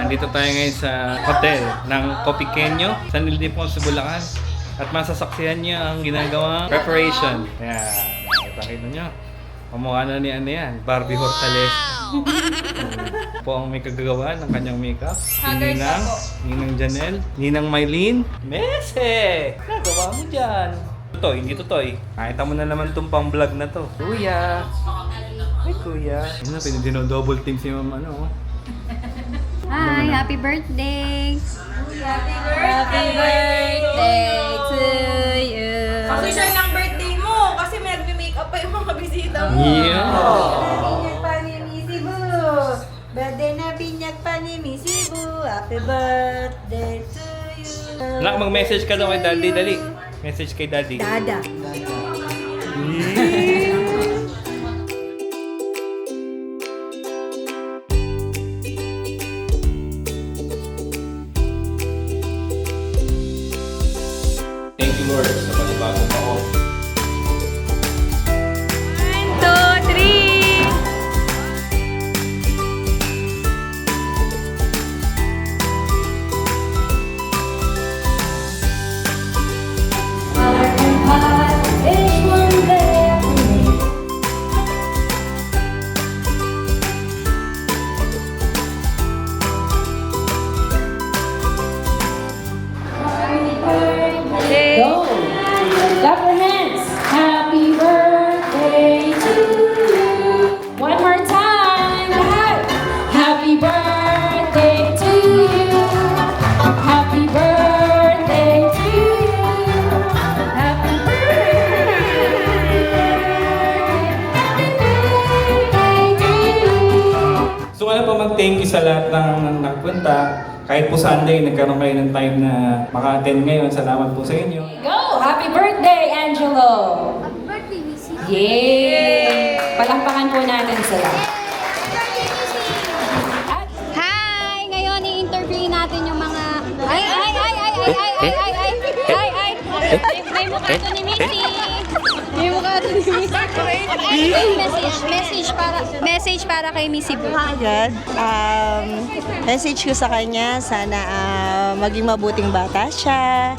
Nandito tayo ngayon sa hotel ng Copiqueño, San Ildefonso, Bulacan. At masasaksihan niyo ang ginagawang preparation. Ayan, nakita niyo. Kamukha na ni ano yan, Barbie Hortaleza. Po ang may kagagawa ng kanyang makeup. Si Ninang Janelle, Ninang Mylene, Mese! Nagawa mo dyan. Totoy, hindi totoy. Nakita mo na naman itong pang-vlog na to. Kuya! Ay, kuya. Ano, pinag-double team si mama, ano? Hi, happy birthday! Happy birthday to you! Kasi siya ng birthday mo, kasi may nagme-makeup pa yung mga bisita mo. Yeah! Binyag pa ni Missy Boo. Birthday na binyag pa ni Missy Boo. Happy birthday to you. Nak, mag-message ka daw kay Daddy, dali. Message kay Daddy. Dada. Thank you, Lord, sa panibagong taon. 1, 2, 3! Go! Clap your hands! Happy birthday to you! One more time! Lahat! Happy birthday to you! Happy birthday to you! Happy birthday! Happy birthday to you! So ano po, mag-thank you sa lahat ng nagpunta. Kahit po Sunday, nagkaroon kayo ng time na maka-attend ngayon. Salamat po sa inyo. Go! Happy birthday, Angelo! Happy birthday, Missy! Yay! Palakpakan po natin sila. Hi! Ngayon, i-interview natin yung mga... Ay! May mukha to ni Missy! May mukha to ni Missy. Message para kay Missy Boo. Agad, message ko sa kanya, sana maging mabuting bata siya,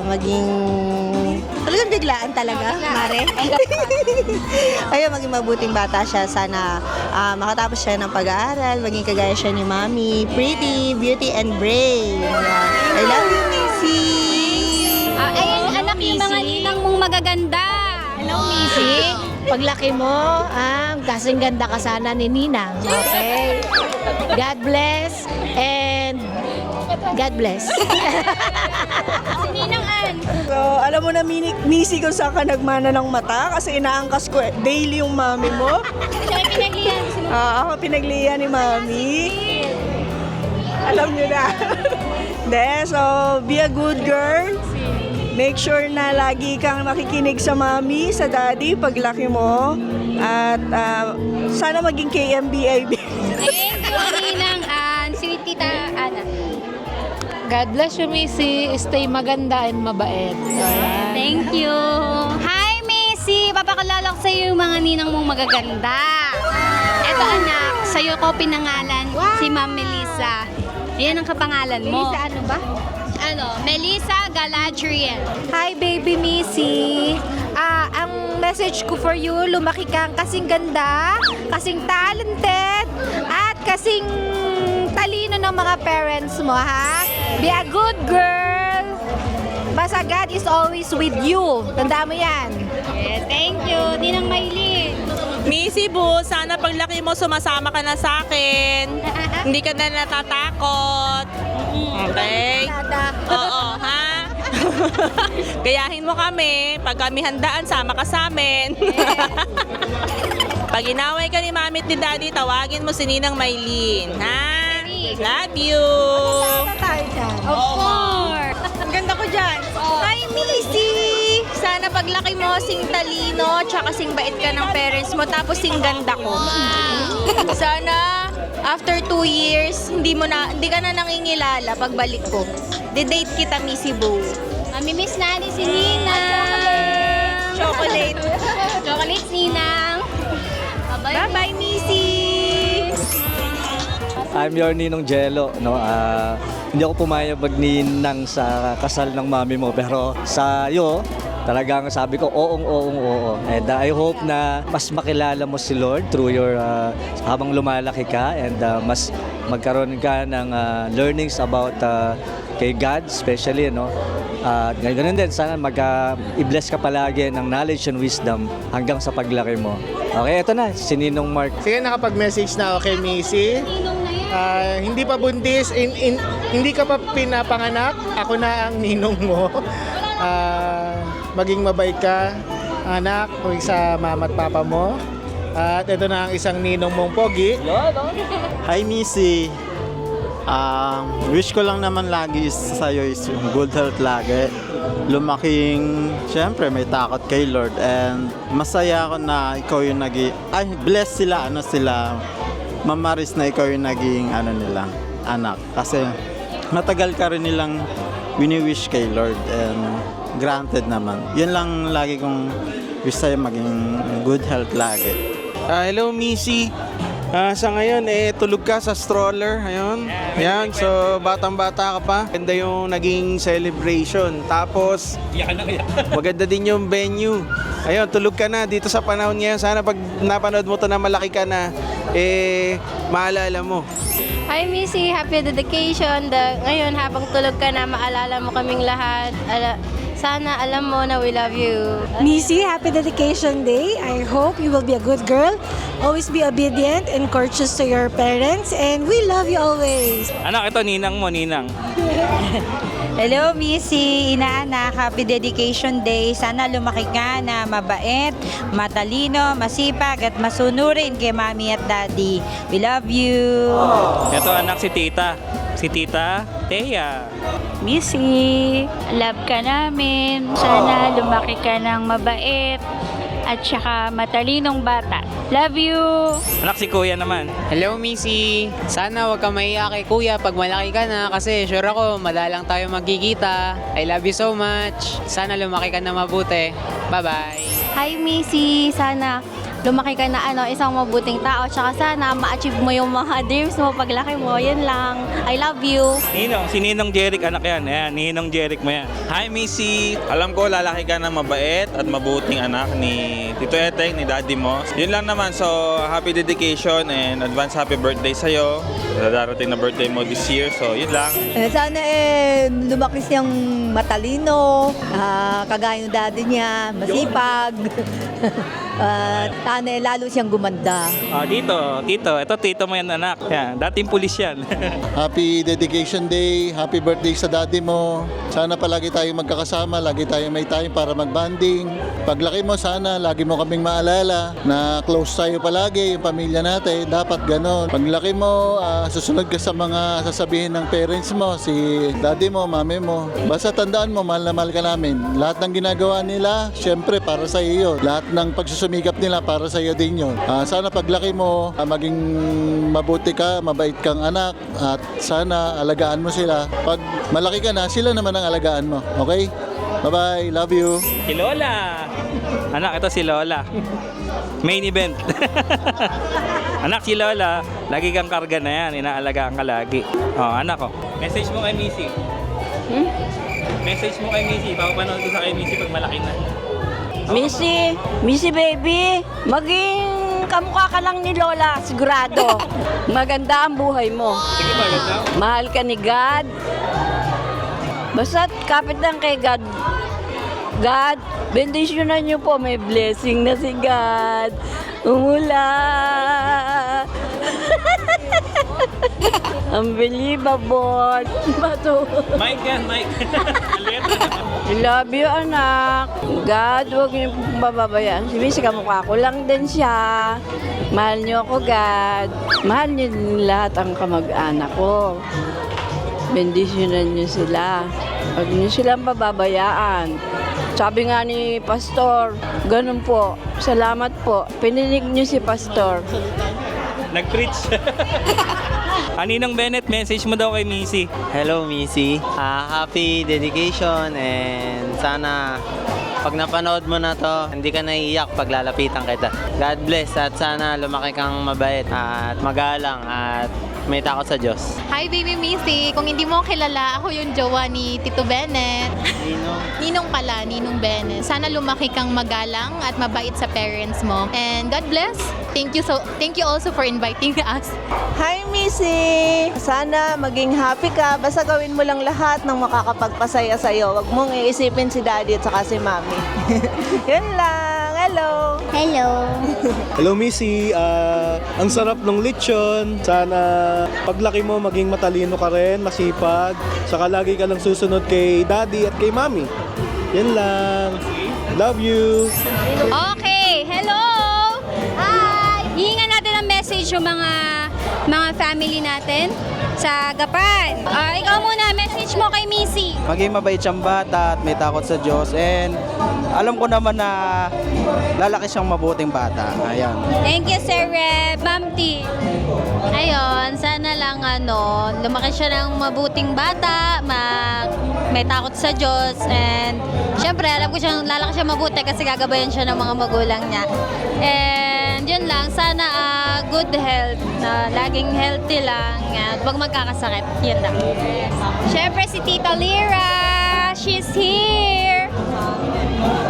maging... Talagang biglaan talaga, Mare. Ayun, maging mabuting bata siya, sana makatapos siya ng pag-aaral, maging kagaya siya ni Mami, pretty, beauty, and brave. Yeah. I love you, Missy! Ayan, anak yung mga ninang mong magaganda. Hello, Missy. Paglaki mo, kasing ganda ka sana ni Ninang. Okay? God bless and God bless. Si Ninang Ann. So, alam mo na, Missy, kung saan ka nagmana ng mata kasi inaangkas ko daily yung mami mo. Siya ay pinaglihan. Ako pinaglihan ni mami. Alam nyo na. So, be a good girl. Make sure na lagi kang makikinig sa mami, sa daddy, paglaki mo. At sana maging KMBIB. Thank you, Ninang Ann. Si Tita Ana. God bless you, Missy. Stay maganda and mabait. Alright. Thank you. Hi, Missy! Papakalala ko sa'yo yung mga ninang mong magaganda. Eto anak, sa'yo ko pinangalan si Ma'am Melissa. Yan ang kapangalan mo. Melissa ano ba? Melissa Galadriel. Hi, baby Missy. Ang message ko for you, lumaki kang kasing ganda, kasing talented, at kasing talino ng mga parents mo, ha? Be a good girl. Basta God is always with you. Tanda mo yan. Yes, thank you. Ninang Maylin. Missy Boo, sana paglaki mo sumasama ka na sa akin. Hindi ka na natatakot. Okay? Oo, ha? Gayahin mo kami. Pag kami handaan, sama ka sa amin. Pag inaway ka ni Mami at ni Daddy, tawagin mo si Ninang Maylin, ha? Love you! Of course. Ang ganda ko dyan. Hi, Missy! Sana paglaki mo, sing talino, tsaka sing bait ka ng parents mo, tapos sing ganda ko. Sana, after 2 years, hindi ka na nangingilala pagbalik ko. De-date kita, Missy Boo. Mamimiss natin si Ninang. Chocolate. Chocolates, Ninang. Bye-bye. Bye-bye, Missy! I'm your Ninong Jello. No? Hindi ako pumayag magninang sa kasal ng mami mo, pero sa iyo, talagang sabi ko, oo. And I hope na mas makilala mo si Lord through your habang lumalaki ka, and mas magkaroon ka ng learnings about kay God, especially, no? Ganun din, sana i-bless ka palagi ng knowledge and wisdom hanggang sa paglaki mo. Okay, ito na, si Ninong Mark. Sige, nakapag-message na ako kay Missy. Hindi pa buntis, hindi ka pa pinapanganak, ako na ang ninong mo. Maging mabait ka, anak, huwag sa mama at papa mo. At ito na ang isang ninong mong pogi. Hi Missy, wish ko lang naman lagi sa'yo is yung good health lagi. Lumaking, syempre may takot kay Lord, and masaya ako na ikaw yung bless sila, mamaris na ikaw yung naging nila, anak. Kasi matagal ka rin nilang wini-wish kay Lord, and granted naman. Yun lang lagi kong wish sa'yo, maging good health lagi. Hello Missy. Sa ngayon, tulog ka sa stroller. Ayun. Ayan, so batang-bata ka pa. Ganda yung naging celebration. Tapos, maganda din yung venue. Ayun, tulog ka na dito sa panahon ngayon. Sana pag napanood mo to na malaki ka na, maalala mo. Hi Missy, happy dedication. Ngayon, habang tulog ka na, maalala mo kaming lahat. Sana alam mo na we love you. Missy, happy dedication day. I hope you will be a good girl. Always be obedient and courteous to your parents. And we love you always. Anak, ito ninang mo, ninang. Hello, Missy, inaanak, happy dedication day. Sana lumaki ka na mabait, matalino, masipag at masunurin kay mami at daddy. We love you. Ito anak, si tita. Si Tita Thea. Missy, love ka namin. Sana lumaki ka ng mabait at saka matalinong bata. Love you! Anak, si Kuya naman. Hello, Missy. Sana wag ka maiyak kay Kuya pag malaki ka na, kasi sure ako, madalang tayo magkikita. I love you so much. Sana lumaki ka na mabuti. Bye-bye. Hi Missy, sana lumaki ka na isang mabuting tao, tsaka sana ma-achieve mo yung mga dreams mo paglaki mo. Yan lang. I love you. Ninong, si Ninong Jeric, anak yan. Ayan, Ninong Jeric mo yan. Hi Missy, alam ko lalaki ka ng mabait at mabuting anak ni Tito Eteng, ni daddy mo. Yun lang naman, so happy dedication and advance happy birthday sa'yo. Darating na birthday mo this year, so yun lang. Sana lumaki siyang matalino, kagaya ng daddy niya, masipag. Sana lalo siyang gumanda. Dito. Ito, tito mo yan, anak. Yan, dating pulis yan. Happy dedication day, happy birthday sa daddy mo. Sana palagi tayong magkakasama, lagi tayong may time para mag-bonding. Paglaki mo, sana lagi mo kaming maalala na close tayo palagi, yung pamilya natin. Dapat ganon. Paglaki mo, susunod ka sa mga sasabihin ng parents mo, si daddy mo, mami mo. Basta tandaan mo, mahal na mahal ka namin. Lahat ng ginagawa nila, syempre para sa iyo. Lahat ng pagsusumikap nila para sa iyo din yun. Sana paglaki mo, maging mabuti ka, mabait kang anak, at sana alagaan mo sila. Pag malaki ka na, sila naman ang alagaan mo. Okay? Bye-bye. Love you. Si Lola. Anak, ito si Lola. Main event. Anak, si Lola, lagi kang karga na yan. Inaalagaan ka lagi. Anak ko. Message mo kay Missy. Message mo kay Missy. Papapanood ko sa kay Missy pag malaki na. Missy baby, maging kamukha ka lang ni Lola, sigurado. Maganda ang buhay mo. Sige, maganda. Mahal ka ni God. Basta kapit lang kay God. God, bendisyonan niyo po, may blessing na si God. Umula. Unbelievable. Bato. Mike yan, Mike. I love you, anak. God, huwag niyo pababayaan. Si Missy, kamukha ko lang din siya. Mahal niyo ako, God. Mahal niyo din lahat ang kamag-anak ko. Bendisyonan niyo sila. Huwag niyo silang pababayaan. Sabi nga ni Pastor, ganun po. Salamat po. Pininig niyo si Pastor. Nag-preach. Ninong Bennett, message mo daw kay Missy. Hello, Missy. Happy dedication, and sana pag napanood mo na to, hindi ka naiiyak pag lalapitan kita. God bless, at sana lumaki kang mabait at magalang at may takot sa Diyos. Hi, Baby Missy. Kung hindi mo kilala, ako yung jowa ni Tito Bennett. Ninong pala, Ninong Bennett. Sana lumaki kang magalang at mabait sa parents mo. And God bless. Thank you also for inviting us. Hi, Missy! Sana maging happy ka. Basta gawin mo lang lahat ng makakapagpasaya sa'yo. Huwag mong iisipin si Daddy at saka si Mami. Yun lang. Hello! Hello. Hello, Missy. Ang sarap ng lechon. Sana paglaki mo, maging matalino ka rin, masipag. Saka lagi ka lang susunod kay Daddy at kay Mami. Yan lang. Love you! Okay, hello! Hi! Hihingan natin ang message yung mga family natin sa Gapan. Ikaw muna, message mo kay Missy. Maging mabait siyang bata at may takot sa Diyos. And alam ko naman na lalaki siyang mabuting bata. Ayan. Thank you, Sir Reb. Ma'am T. Ayun, sana lang lumaki siya ng mabuting bata, may takot sa Diyos, and syempre alam ko siyang lalaki siya mabuti kasi gagabayan siya ng mga magulang niya. And yun lang, sana good health, laging healthy lang, at huwag magkakasakit. Yun lang. Syempre si Tita Lira, she's here.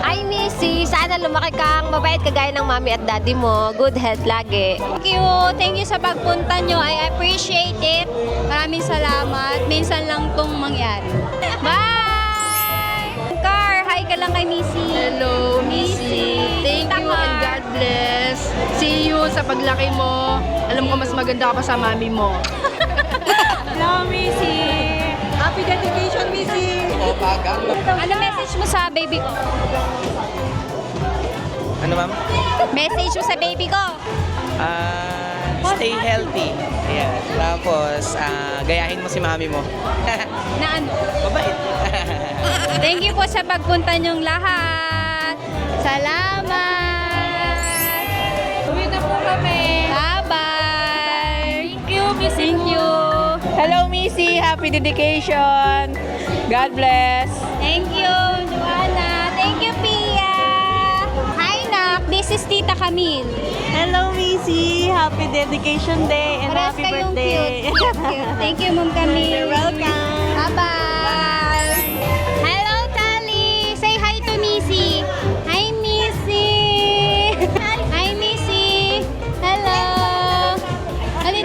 Hi, Missy. Sana lumaki kang mabait kagaya ng Mami at Daddy mo. Good health lagi. Thank you sa pagpunta nyo. I appreciate it. Maraming salamat. Minsan lang tong mangyari. Bye! Car, hi ka lang kay Missy. Hello, Missy. Thank you and God bless. See you sa paglaki mo. Alam ko mas maganda ka pa sa mami mo. Hello, Missy. Happy dedication, Missy! Ano message mo sa baby ko? Ano, ma'am? Message mo sa baby ko? Stay healthy. Ayan. Tapos, gayahin mo si mami mo. Na ano? Mabait. Thank you po sa pagpunta nyong lahat. Salamat! Uwi na po kami. Bye-bye! Thank you, Missy. Thank you. Hello, Missy. Happy dedication. God bless. Thank you, Joanna. Thank you, Pia. Hi, Nak. This is Tita Camille. Hello, Missy! Happy dedication day and Parehas happy kayong birthday! cute. Thank you, Ma'am Camille. You're welcome! Bye-bye! Hello, Tali! Say hi to Missy! Hi, Missy! Hi, Missy! Hello! Dali!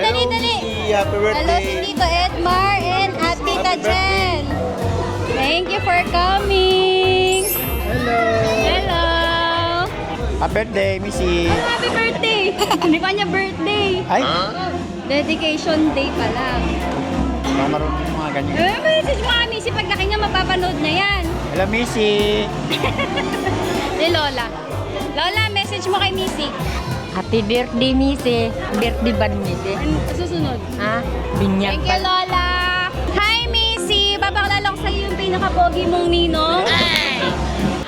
Happy Hello si Tito Edmar and at Tita Jen! Thank you for coming! Hello! Happy birthday, Missy. Happy birthday! Hindi pa niya birthday! Ay? Dedication day pa lang. Marunong yung mga ganyan. Message mo kay Missy, pag laki niya mapapanood na yan. Hello, Missy. Si Lola. Lola, message mo kay Missy. Happy birthday, Missy. Birthday ba ni Missy? Susunod. Ha? Binyag Thank you, Lola. Hi, Missy. Babakalala ko sa'yo yung pinaka-pogi mong ninong.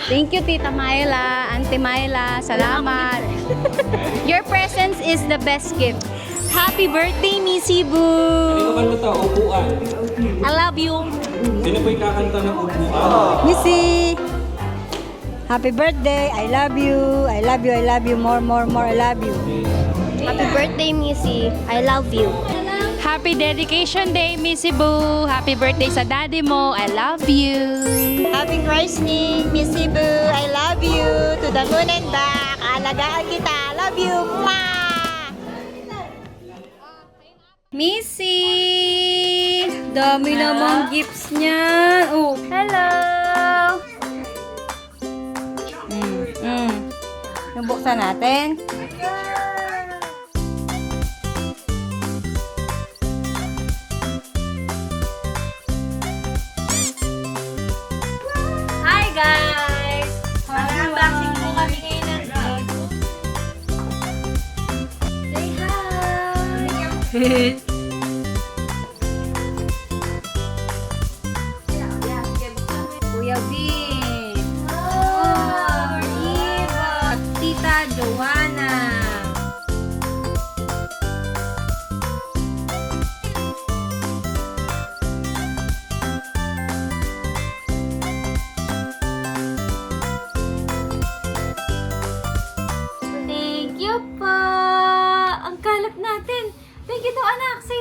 Thank you, Tita Myla, Auntie Myla. Salamat. Your presence is the best gift. Happy birthday, Missy Boo! Sino kanta to? Upuan. I love you. Sino po yung kakanta ng upuan? Missy! Happy birthday! I love you! I love you! I love you! More, more, more! I love you! Happy birthday, Missy. I love you. Happy dedication day, Missy Boo. Happy birthday sa daddy mo. I love you. Happy christening, Missy Boo! I love you! To the moon and back! Alagaan kita! I love you! Ma! Missy! Dami namang gifts niya. Oh, hello! Nabuksan natin. Hi, guys! Mag-unboxing po kami ngayon ng Say hi! Kuya Vin. Oh, Eva. Tita Joanna. Thank you po. Ang kalap natin. Thank you to anak. Say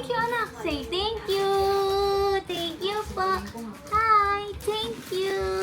Thank you, anak. Say thank you. Thank you po. Hi, thank you.